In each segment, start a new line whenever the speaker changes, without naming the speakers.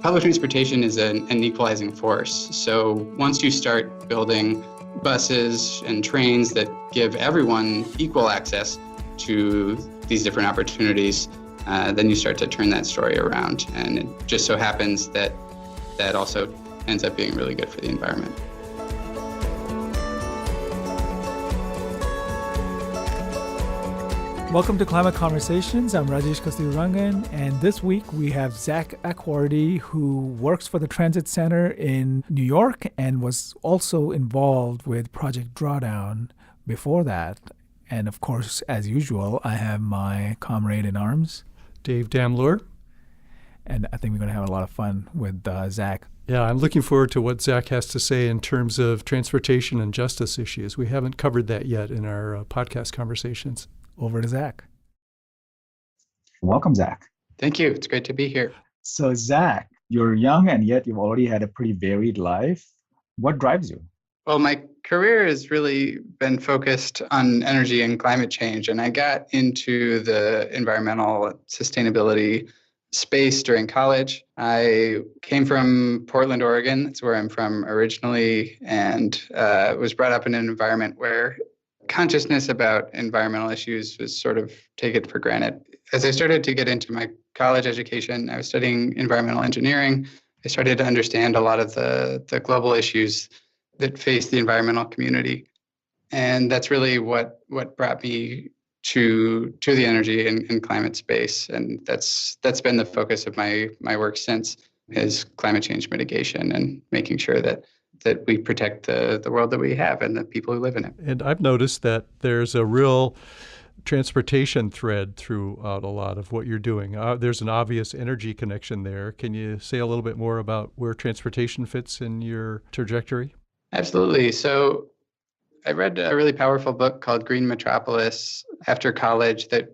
Public transportation is an equalizing force. So once you start building buses and trains that give everyone equal access to these different opportunities, then you start to turn that story around. And it just so happens that that also ends up being really good for the environment.
Welcome to Climate Conversations. I'm Rajesh Kastirangan, and this week we have Zak Accuardi, who works for the TransitCenter in New York and was also involved with Project Drawdown before that. And of course, as usual, I have my comrade in arms,
Dave Damlur.
And I think we're going to have a lot of fun with Zak.
Yeah, I'm looking forward to what Zak has to say in terms of transportation and justice issues. We haven't covered that yet in our podcast conversations.
Over to Zak.
Welcome, Zak.
Thank you. It's great to be here.
So, Zak, you're young and yet you've already had a pretty varied life. What drives you?
Well, my career has really been focused on energy and climate change, and I got into the environmental sustainability space during college. I came from Portland, Oregon. That's where I'm from originally, and was brought up in an environment where consciousness about environmental issues was sort of taken for granted. As I started to get into my college education, I was studying environmental engineering. I started to understand a lot of the global issues that face the environmental community. And that's really what brought me to the energy and climate space. And that's been the focus of my work since, is climate change mitigation and making sure that we protect the world that we have and the people who live in it.
And I've noticed that there's a real transportation thread throughout a lot of what you're doing. There's an obvious energy connection there. Can you say a little bit more about where transportation fits in your trajectory?
Absolutely. So I read a really powerful book called Green Metropolis after college that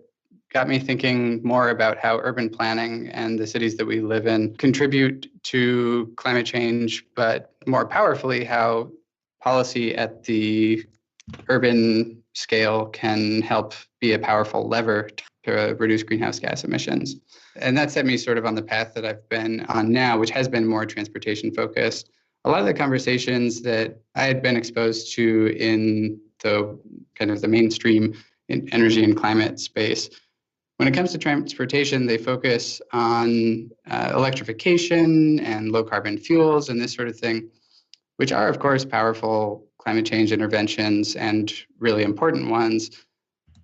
got me thinking more about how urban planning and the cities that we live in contribute to climate change, but more powerfully, how policy at the urban scale can help be a powerful lever to reduce greenhouse gas emissions. And that set me sort of on the path that I've been on now, which has been more transportation focused. A lot of the conversations that I had been exposed to in the kind of the mainstream in energy and climate space, when it comes to transportation, they focus on electrification and low carbon fuels and this sort of thing, which are, of course, powerful climate change interventions and really important ones.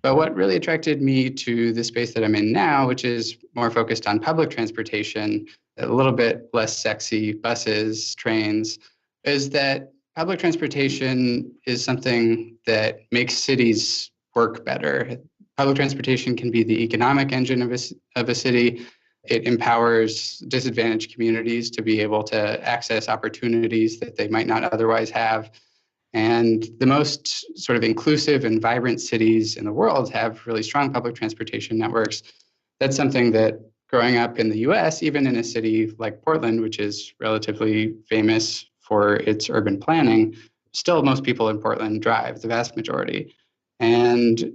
But what really attracted me to the space that I'm in now, which is more focused on public transportation, a little bit less sexy, buses, trains, is that public transportation is something that makes cities work better. Public transportation can be the economic engine of a city. It empowers disadvantaged communities to be able to access opportunities that they might not otherwise have. And the most sort of inclusive and vibrant cities in the world have really strong public transportation networks. That's something that growing up in the US, even in a city like Portland, which is relatively famous for its urban planning, still most people in Portland drive, the vast majority. And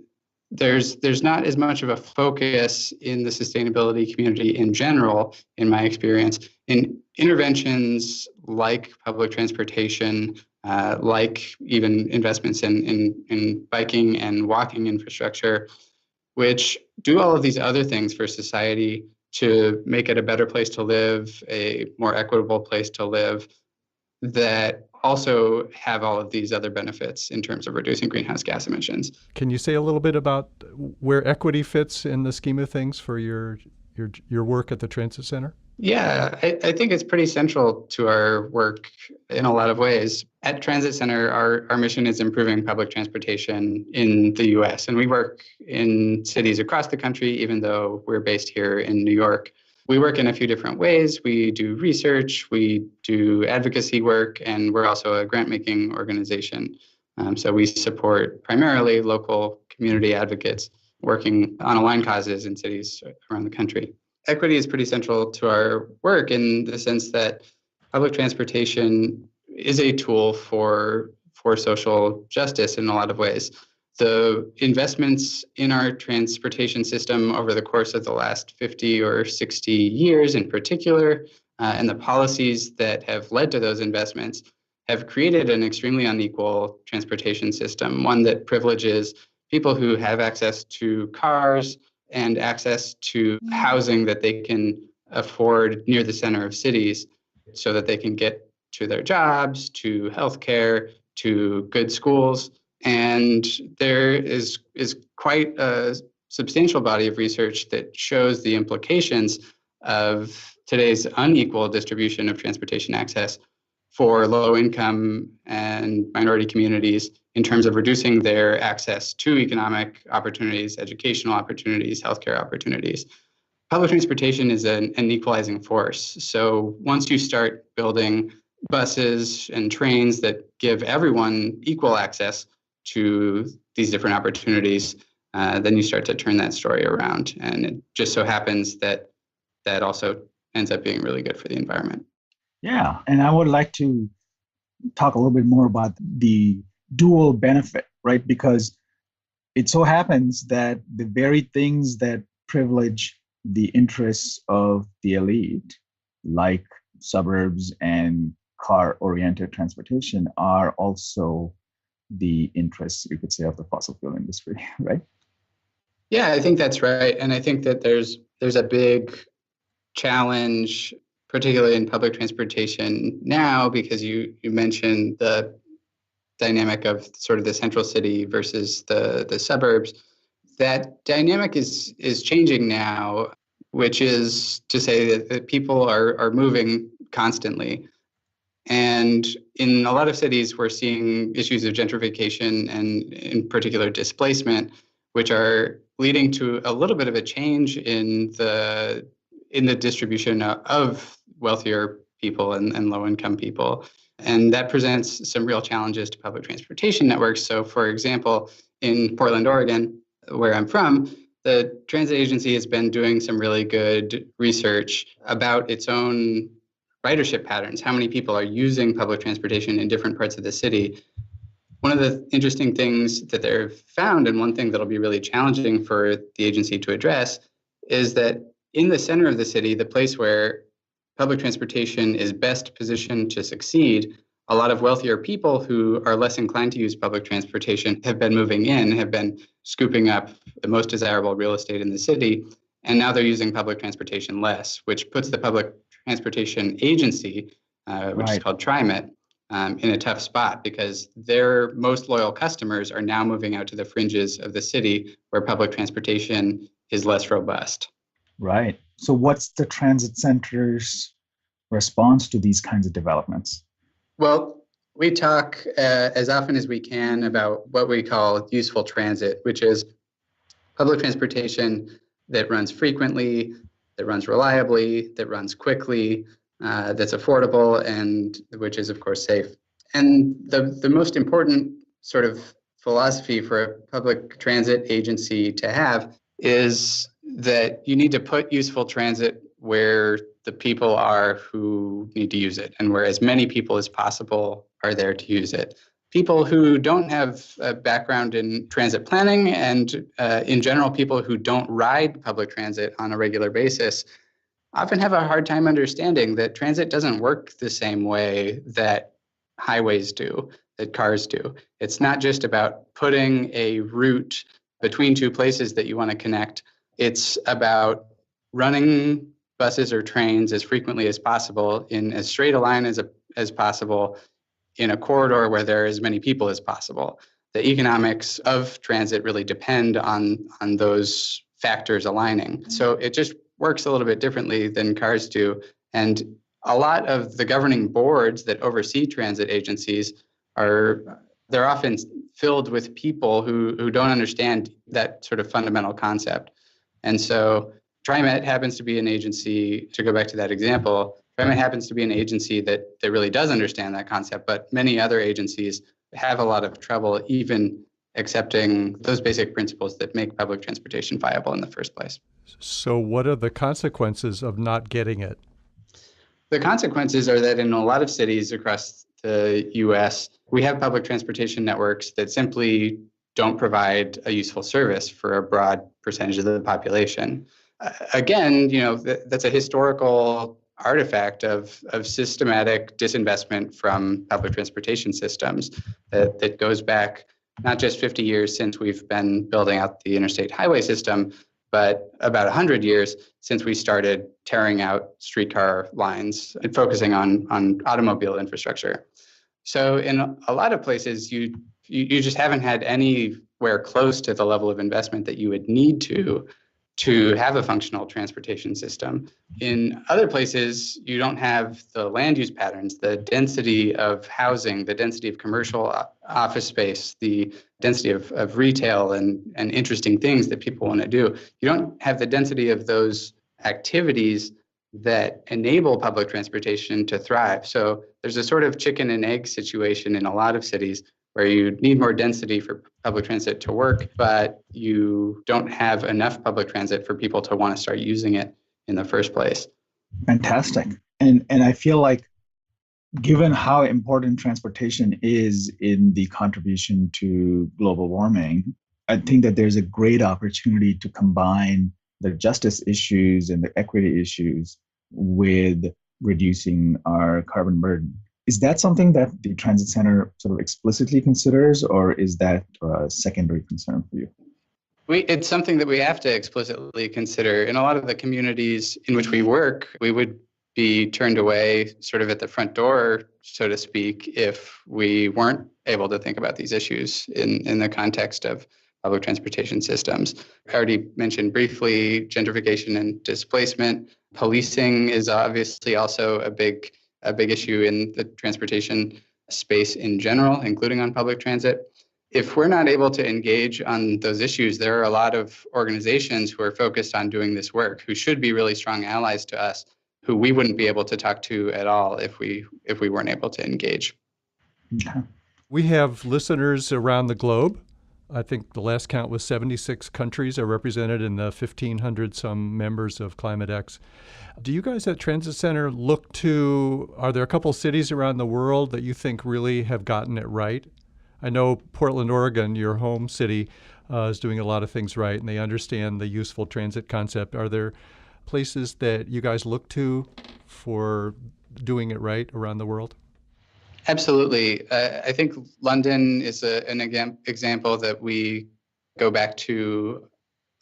there's not as much of a focus in the sustainability community in general, in my experience, in interventions like public transportation, like even investments in biking and walking infrastructure, which do all of these other things for society to make it a better place to live, a more equitable place to live, that also have all of these other benefits in terms of reducing greenhouse gas emissions.
Can you say a little bit about where equity fits in the scheme of things for your work at the TransitCenter?
Yeah, I think it's pretty central to our work in a lot of ways. At TransitCenter, our mission is improving public transportation in the US, and we work in cities across the country, even though we're based here in New York. We work in a few different ways. We do research, we do advocacy work, and we're also a grant-making organization. So we support primarily local community advocates working on aligned causes in cities around the country. Equity is pretty central to our work in the sense that public transportation is a tool for social justice in a lot of ways. The investments in our transportation system over the course of the last 50 or 60 years in particular and the policies that have led to those investments have created an extremely unequal transportation system, one that privileges people who have access to cars and access to housing that they can afford near the center of cities so that they can get to their jobs, to healthcare, to good schools. And there is quite a substantial body of research that shows the implications of today's unequal distribution of transportation access for low-income and minority communities in terms of reducing their access to economic opportunities, educational opportunities, healthcare opportunities. Public transportation is an equalizing force. So once you start building buses and trains that give everyone equal access to these different opportunities, then you start to turn that story around. And it just so happens that that also ends up being really good for the environment.
Yeah, and I would like to talk a little bit more about the dual benefit, right? Because it so happens that the very things that privilege the interests of the elite, like suburbs and car-oriented transportation, are also the interests, you could say, of the fossil fuel industry, right?
Yeah, I think that's right. And I think that there's a big challenge, particularly in public transportation now, because you mentioned the dynamic of sort of the central city versus the suburbs. That dynamic is changing now, which is to say that people are moving constantly. And in a lot of cities, we're seeing issues of gentrification and in particular displacement, which are leading to a little bit of a change in the distribution of wealthier people and low-income people. And that presents some real challenges to public transportation networks. So, for example, in Portland, Oregon, where I'm from, the transit agency has been doing some really good research about its own ridership patterns, how many people are using public transportation in different parts of the city. One of the interesting things that they've found, and one thing that'll be really challenging for the agency to address, is that in the center of the city, the place where public transportation is best positioned to succeed, a lot of wealthier people who are less inclined to use public transportation have been moving in, have been scooping up the most desirable real estate in the city, and now they're using public transportation less, which puts the public transportation agency, which is called TriMet, in a tough spot because their most loyal customers are now moving out to the fringes of the city where public transportation is less robust.
Right. So what's the TransitCenter's response to these kinds of developments?
Well, we talk as often as we can about what we call useful transit, which is public transportation that runs frequently, that runs reliably, that runs quickly, that's affordable, and which is, of course, safe. And the most important sort of philosophy for a public transit agency to have is that you need to put useful transit where the people are who need to use it and where as many people as possible are there to use it. People who don't have a background in transit planning and in general, people who don't ride public transit on a regular basis often have a hard time understanding that transit doesn't work the same way that highways do, that cars do. It's not just about putting a route between two places that you want to connect. It's about running buses or trains as frequently as possible in as straight a line as possible in a corridor where there are as many people as possible. The economics of transit really depend on those factors aligning. So it just works a little bit differently than cars do. And a lot of the governing boards that oversee transit agencies they're often filled with people who don't understand that sort of fundamental concept. And so TriMet happens to be an agency, to go back to that example, TriMet happens to be an agency that really does understand that concept, but many other agencies have a lot of trouble even accepting those basic principles that make public transportation viable in the first place.
So what are the consequences of not getting it?
The consequences are that in a lot of cities across the US, we have public transportation networks that simply don't provide a useful service for a broad percentage of the population. Again, that's a historical artifact of systematic disinvestment from public transportation systems that goes back not just 50 years since we've been building out the interstate highway system, but about 100 years since we started tearing out streetcar lines and focusing on automobile infrastructure. So in a lot of places, you just haven't had anywhere close to the level of investment that you would need to have a functional transportation system. In other places, you don't have the land use patterns, the density of housing, the density of commercial office space, the density of retail and interesting things that people want to do. You don't have the density of those activities that enable public transportation to thrive. So there's a sort of chicken and egg situation in a lot of cities where you need more density for public transit to work, but you don't have enough public transit for people to want to start using it in the first place.
Fantastic. And I feel like given how important transportation is in the contribution to global warming, I think that there's a great opportunity to combine the justice issues and the equity issues with reducing our carbon burden. Is that something that the Transit Center sort of explicitly considers, or is that a secondary concern for you?
It's something that we have to explicitly consider. In a lot of the communities in which we work, we would be turned away sort of at the front door, so to speak, if we weren't able to think about these issues in the context of public transportation systems. I already mentioned briefly gentrification and displacement. Policing is obviously also a big issue in the transportation space in general, including on public transit. If we're not able to engage on those issues, there are a lot of organizations who are focused on doing this work, who should be really strong allies to us, who we wouldn't be able to talk to at all if we weren't able to engage.
Okay.
We have listeners around the globe. I think the last count was 76 countries are represented in the 1,500 some members of Climate X. Do you guys at Transit Center are there a couple cities around the world that you think really have gotten it right? I know Portland, Oregon, your home city, is doing a lot of things right, and they understand the useful transit concept. Are there places that you guys look to for doing it right around the world?
Absolutely. I think London is an example that we go back to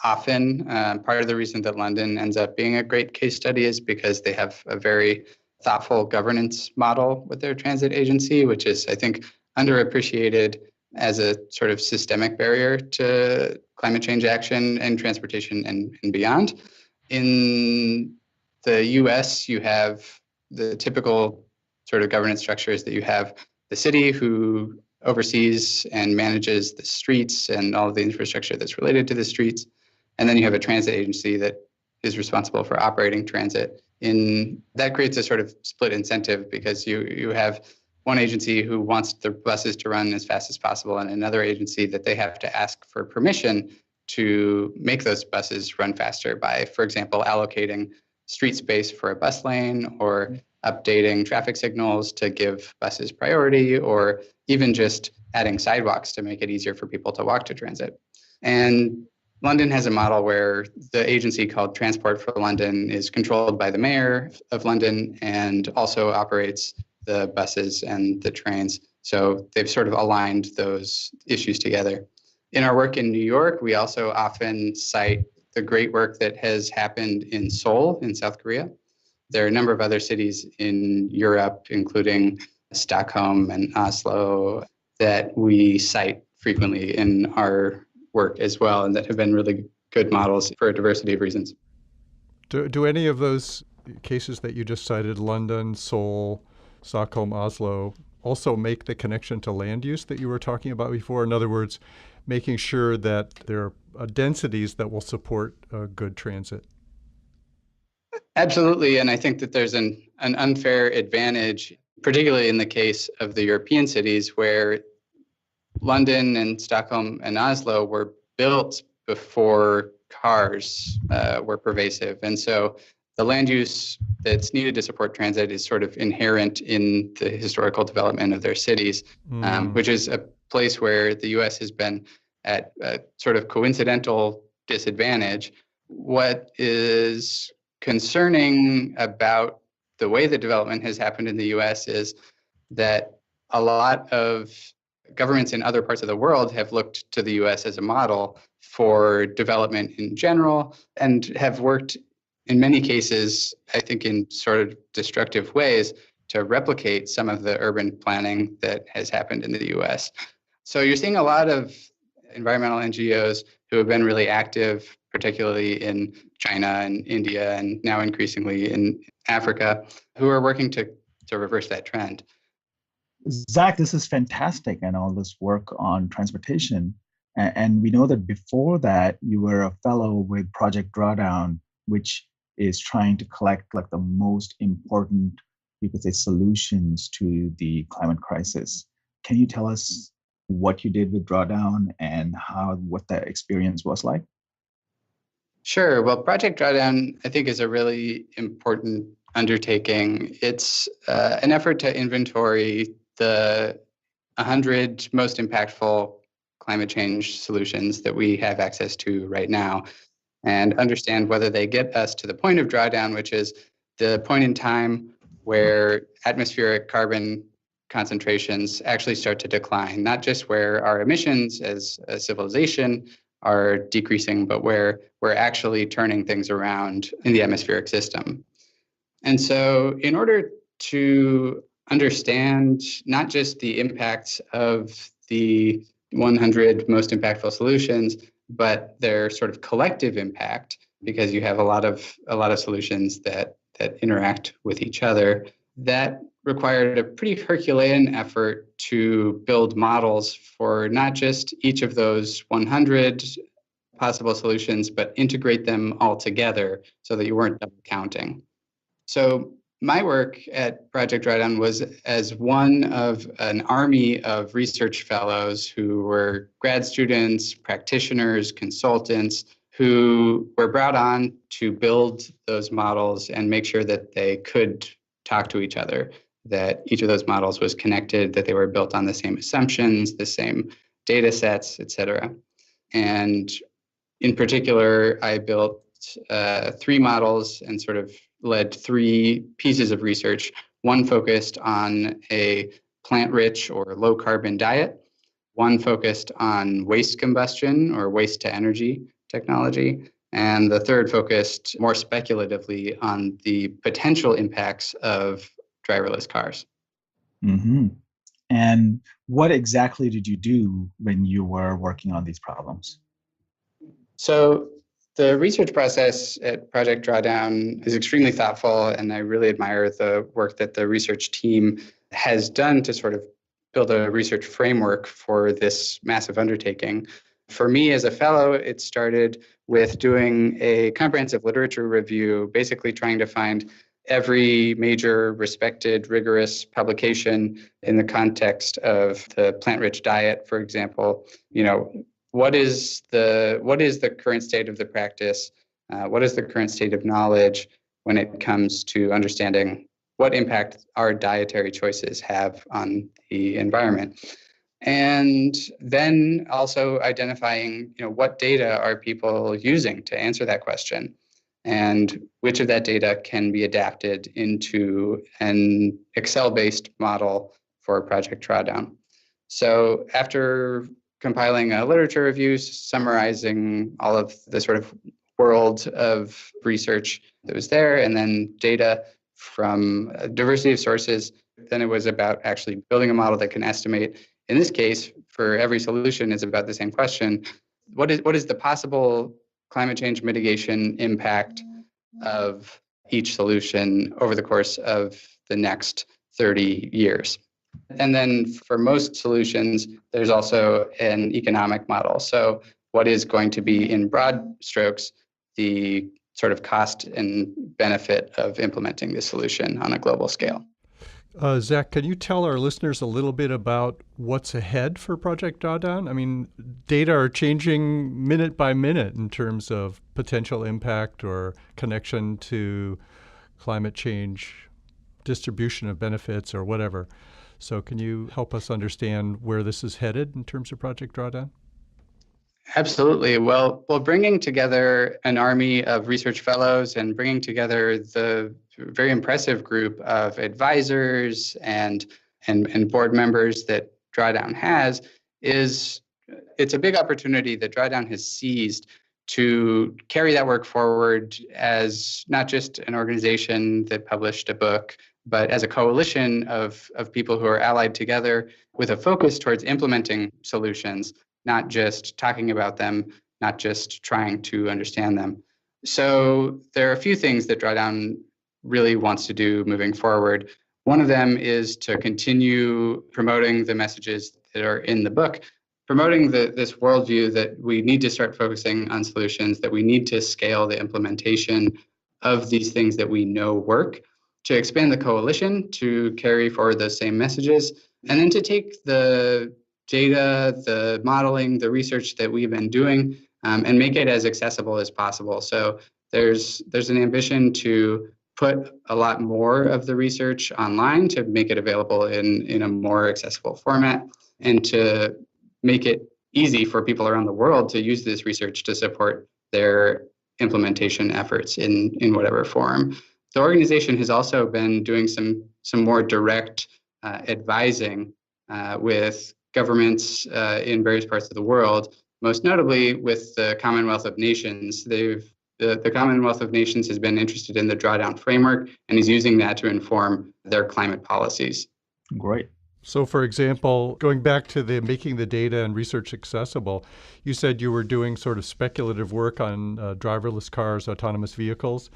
often. Part of the reason that London ends up being a great case study is because they have a very thoughtful governance model with their transit agency, which is, I think, underappreciated as a sort of systemic barrier to climate change action and transportation and beyond. In the US, you have the typical sort of governance structures that you have the city who oversees and manages the streets and all of the infrastructure that's related to the streets. And then you have a transit agency that is responsible for operating transit. That creates a sort of split incentive because you have one agency who wants the buses to run as fast as possible and another agency that they have to ask for permission to make those buses run faster by, for example, allocating street space for a bus lane or updating traffic signals to give buses priority, or even just adding sidewalks to make it easier for people to walk to transit. And London has a model where the agency called Transport for London is controlled by the mayor of London and also operates the buses and the trains. So they've sort of aligned those issues together. In our work in New York, we also often cite the great work that has happened in Seoul in South Korea. There are a number of other cities in Europe, including Stockholm and Oslo, that we cite frequently in our work as well, and that have been really good models for a diversity of reasons.
Do any of those cases that you just cited, London, Seoul, Stockholm, Oslo, also make the connection to land use that you were talking about before? In other words, making sure that there are densities that will support good transit?
Absolutely, and I think that there's an unfair advantage, particularly in the case of the European cities where London and Stockholm and Oslo were built before cars were pervasive. And so the land use that's needed to support transit is sort of inherent in the historical development of their cities, which is a place where the US has been at a sort of coincidental disadvantage. What is concerning about the way the development has happened in the US is that a lot of governments in other parts of the world have looked to the US as a model for development in general and have worked in many cases, I think, in sort of destructive ways to replicate some of the urban planning that has happened in the US. So you're seeing a lot of environmental NGOs who have been really active, particularly in China and India, and now increasingly in Africa, who are working to reverse that trend.
Zach, this is fantastic, and all this work on transportation. And we know that before that, you were a fellow with Project Drawdown, which is trying to collect like the most important, you could say, solutions to the climate crisis. Can you tell us what you did with Drawdown and what that experience was like?
Sure. Well, Project Drawdown, I think, is a really important undertaking. It's an effort to inventory the 100 most impactful climate change solutions that we have access to right now, and understand whether they get us to the point of drawdown, which is the point in time where atmospheric carbon concentrations actually start to decline, not just where our emissions as a civilization are decreasing, but where we're actually turning things around in the atmospheric system. And so in order to understand not just the impacts of the 100 most impactful solutions, but their sort of collective impact, because you have a lot of solutions that interact with each other, that required a pretty Herculean effort to build models for not just each of those 100 possible solutions, but integrate them all together so that you weren't double counting. So my work at Project Drawdown was as one of an army of research fellows who were grad students, practitioners, consultants, who were brought on to build those models and make sure that they could talk to each other, that each of those models was connected, that they were built on the same assumptions, the same data sets, et cetera. And in particular, I built 3 models and sort of led 3 pieces of research. One focused on a plant-rich or low-carbon diet, one focused on waste combustion or waste-to-energy technology, and the third focused more speculatively on the potential impacts of driverless cars.
Mm-hmm. And what exactly did you do when you were working on these problems?
So the research process at Project Drawdown is extremely thoughtful, and I really admire the work that the research team has done to sort of build a research framework for this massive undertaking. For me as a fellow, it started with doing a comprehensive literature review, basically trying to find every major respected rigorous publication in the context of the plant-rich diet, for example. What is the current state of the practice? What is the current state of knowledge when it comes to understanding what impact our dietary choices have on the environment? And then also identifying, what data are people using to answer that question, and which of that data can be adapted into an Excel-based model for Project Drawdown. So after compiling a literature review, summarizing all of the sort of world of research that was there, and then data from a diversity of sources, then it was about actually building a model that can estimate. In this case, for every solution, it's about the same question. What is the possible climate change mitigation impact of each solution over the course of the next 30 years? And then for most solutions, there's also an economic model. So what is going to be, in broad strokes, the sort of cost and benefit of implementing this solution on a global scale?
Zach, can you tell our listeners a little bit about what's ahead for Project Drawdown? I mean, data are changing minute by minute in terms of potential impact or connection to climate change, distribution of benefits, or whatever. So can you help us understand where this is headed in terms of Project Drawdown?
Absolutely. Well, bringing together an army of research fellows and bringing together the very impressive group of advisors and board members that Drawdown has it's a big opportunity that Drawdown has seized to carry that work forward as not just an organization that published a book, but as a coalition of people who are allied together with a focus towards implementing solutions, not just talking about them, not just trying to understand them. So there are a few things that Drawdown really wants to do moving forward. One of them is to continue promoting the messages that are in the book, promoting this worldview that we need to start focusing on solutions, that we need to scale the implementation of these things that we know work, to expand the coalition to carry forward those same messages, and then to take the data, the modeling, the research that we've been doing, and make it as accessible as possible. So there's an ambition to put a lot more of the research online to make it available in a more accessible format, and to make it easy for people around the world to use this research to support their implementation efforts in whatever form. The organization has also been doing some more direct advising with governments in various parts of the world, most notably with the Commonwealth of Nations. The Commonwealth of Nations has been interested in the Drawdown framework and is using that to inform their climate policies.
Great.
So, for example, going back to the making the data and research accessible, you said you were doing sort of speculative work on driverless cars, autonomous vehicles.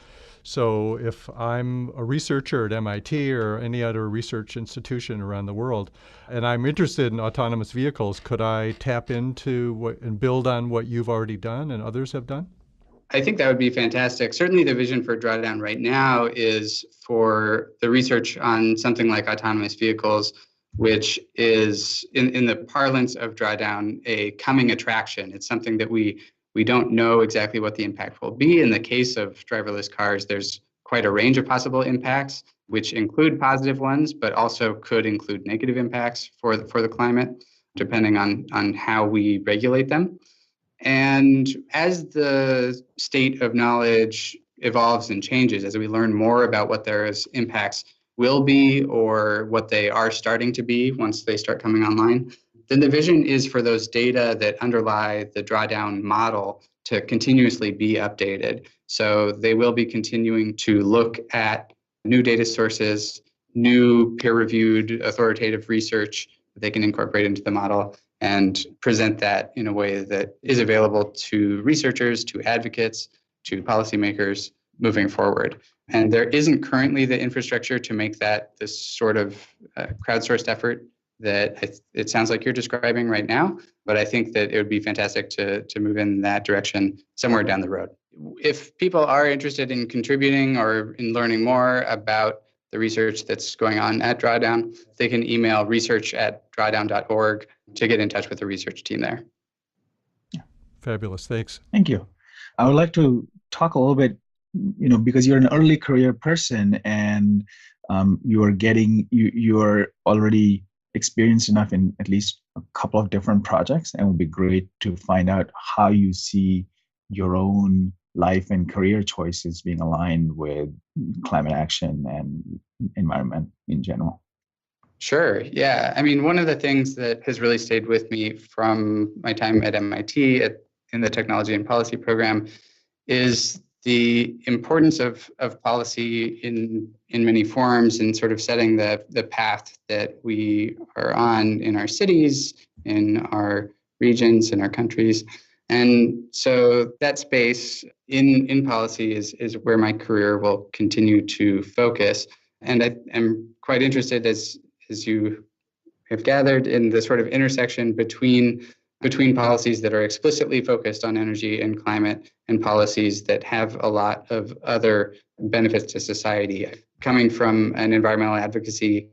So if I'm a researcher at MIT or any other research institution around the world, and I'm interested in autonomous vehicles, could I tap into and build on what you've already done and others have done?
I think that would be fantastic. Certainly the vision for Drawdown right now is for the research on something like autonomous vehicles, which is, in the parlance of Drawdown, a coming attraction. It's something that we don't know exactly what the impact will be. In the case of driverless cars, there's quite a range of possible impacts, which include positive ones, but also could include negative impacts for the climate, depending on how we regulate them. And as the state of knowledge evolves and changes, as we learn more about what those impacts will be or what they are starting to be once they start coming online, then the vision is for those data that underlie the Drawdown model to continuously be updated. So they will be continuing to look at new data sources, new peer-reviewed authoritative research that they can incorporate into the model and present that in a way that is available to researchers, to advocates, to policymakers moving forward. And there isn't currently the infrastructure to make that this sort of crowdsourced effort that it sounds like you're describing right now, but I think that it would be fantastic to move in that direction somewhere down the road. If people are interested in contributing or in learning more about the research that's going on at Drawdown, they can email research@drawdown.org to get in touch with the research team there.
Fabulous. Thanks.
Thank you. I would like to talk a little bit, because you're an early career person and you are already experienced enough in at least a couple of different projects, and it would be great to find out how you see your own life and career choices being aligned with climate action and environment in general.
Sure. Yeah. I mean, one of the things that has really stayed with me from my time at MIT in the technology and policy program is the importance of policy in many forms and sort of setting the path that we are on in our cities, in our regions, in our countries. And so that space in policy is where my career will continue to focus. And I'm quite interested, as you have gathered, in the sort of intersection between policies that are explicitly focused on energy and climate and policies that have a lot of other benefits to society. Coming from an environmental advocacy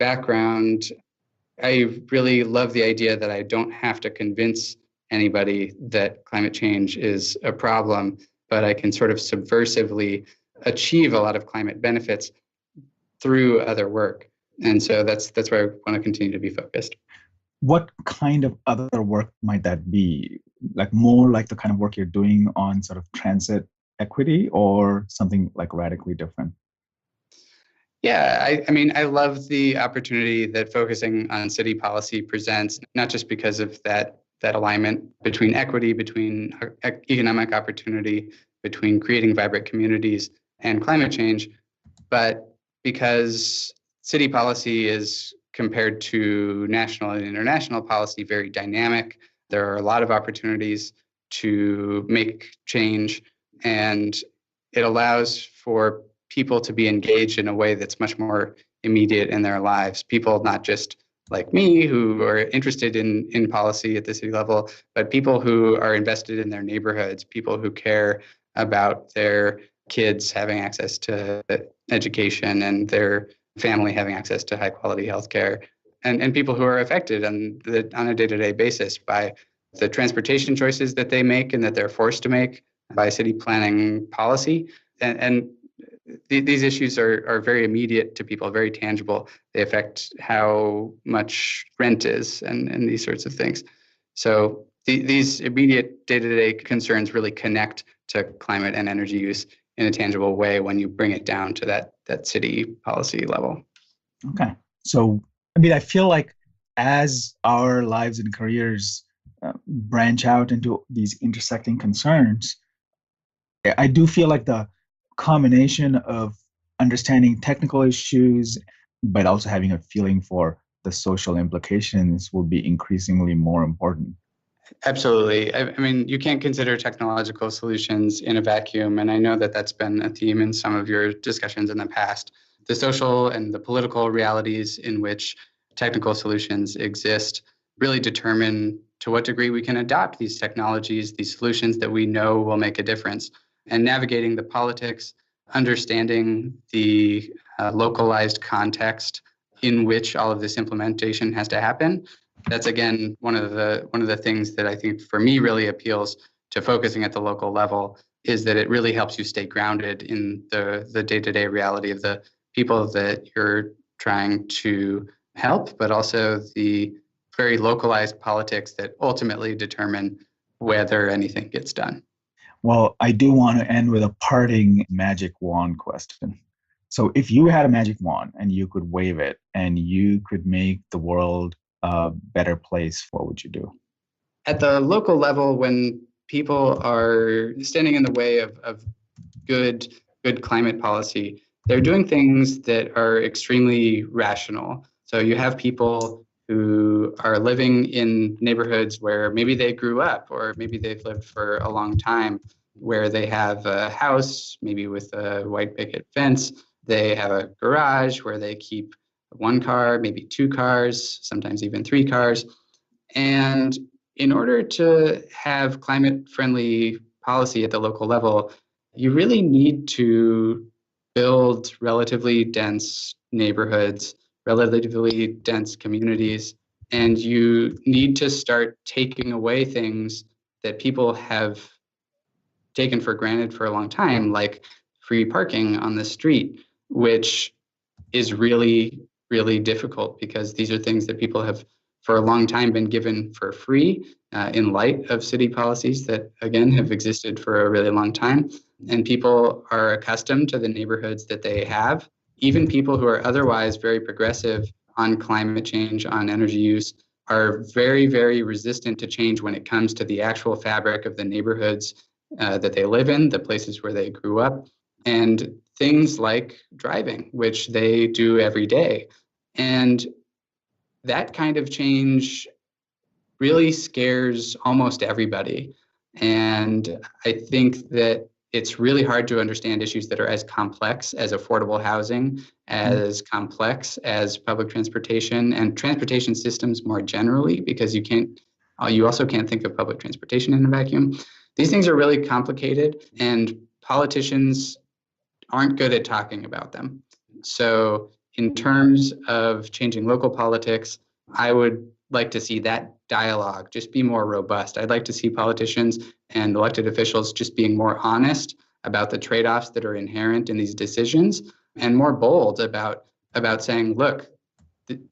background, I really love the idea that I don't have to convince anybody that climate change is a problem, but I can sort of subversively achieve a lot of climate benefits through other work. And so that's where I want to continue to be focused.
What kind of other work might that be? like more like the kind of work you're doing on sort of transit equity, or something like radically different?
Yeah, I mean, I love the opportunity that focusing on city policy presents, not just because of that alignment between equity, between economic opportunity, between creating vibrant communities and climate change, but because city policy is, compared to national and international policy, very dynamic. There are a lot of opportunities to make change, and it allows for people to be engaged in a way that's much more immediate in their lives. People not just like me who are interested in policy at the city level, but people who are invested in their neighborhoods, people who care about their kids having access to education and their family having access to high quality healthcare, and people who are affected on a day-to-day basis by the transportation choices that they make and that they're forced to make by city planning policy. And these issues are very immediate to people, very tangible. They affect how much rent is and these sorts of things. So these immediate day-to-day concerns really connect to climate and energy use in a tangible way when you bring it down to that city policy level.
Okay. So, I mean, I feel like as our lives and careers branch out into these intersecting concerns, I do feel like the combination of understanding technical issues, but also having a feeling for the social implications will be increasingly more important.
Absolutely. I mean, you can't consider technological solutions in a vacuum, and I know that that's been a theme in some of your discussions in the past. The social and the political realities in which technical solutions exist really determine to what degree we can adopt these technologies, these solutions that we know will make a difference. And navigating the politics, understanding the localized context in which all of this implementation has to happen. That's, again, one of the things that I think for me really appeals to focusing at the local level, is that it really helps you stay grounded in the day-to-day reality of the people that you're trying to help, but also the very localized politics that ultimately determine whether anything gets done.
Well, I do want to end with a parting magic wand question. So if you had a magic wand and you could wave it and you could make the world a better place, what would you do?
At the local level, when people are standing in the way of good climate policy, they're doing things that are extremely rational. So you have people who are living in neighborhoods where maybe they grew up, or maybe they've lived for a long time, where they have a house, maybe with a white picket fence. They have a garage where they keep one car, maybe two cars, sometimes even three cars. And in order to have climate-friendly policy at the local level, you really need to build relatively dense neighborhoods, relatively dense communities, and you need to start taking away things that people have taken for granted for a long time, like free parking on the street, which is really, really difficult because these are things that people have for a long time been given for free in light of city policies that, again, have existed for a really long time. And people are accustomed to the neighborhoods that they have. Even people who are otherwise very progressive on climate change, on energy use, are very, very resistant to change when it comes to the actual fabric of the neighborhoods that they live in, the places where they grew up, and things like driving, which they do every day. And that kind of change really scares almost everybody. And I think that it's really hard to understand issues that are as complex as affordable housing, as complex as public transportation and transportation systems more generally, because you also can't think of public transportation in a vacuum. These things are really complicated, and politicians aren't good at talking about them. So in terms of changing local politics, I would like to see that dialogue just be more robust. I'd like to see politicians and elected officials just being more honest about the trade-offs that are inherent in these decisions, and more bold about saying, look,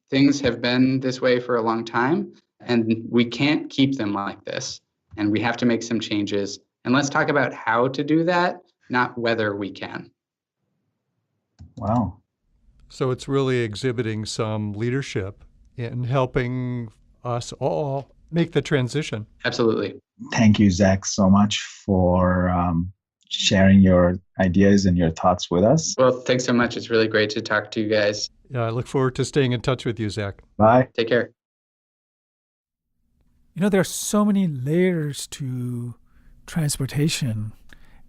things have been this way for a long time, and we can't keep them like this. and we have to make some changes. And let's talk about how to do that, not whether we can.
Wow.
So it's really exhibiting some leadership in helping us all make the transition.
Absolutely.
Thank you, Zach, so much for sharing your ideas and your thoughts with us.
Well, thanks so much. It's really great to talk to you guys.
Yeah, I look forward to staying in touch with you, Zach.
Bye.
Take care.
There are so many layers to transportation,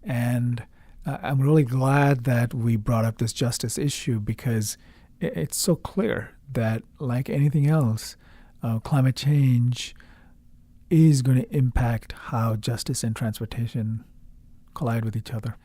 and I'm really glad that we brought up this justice issue because it's so clear that, like anything else, climate change is going to impact how justice and transportation collide with each other.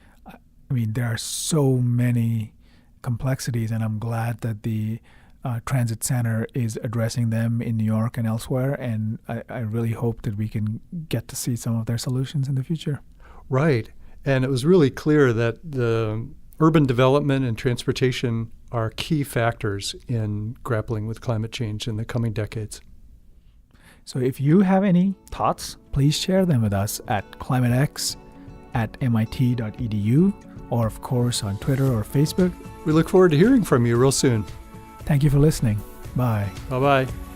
There are so many complexities, and I'm glad that the TransitCenter is addressing them in New York and elsewhere, and I really hope that we can get to see some of their solutions in the future.
Right. And it was really clear that the urban development and transportation are key factors in grappling with climate change in the coming decades.
So if you have any thoughts, please share them with us at climatex@mit.edu, or of course on Twitter or Facebook.
We look forward to hearing from you real soon.
Thank you for listening. Bye.
Bye-bye.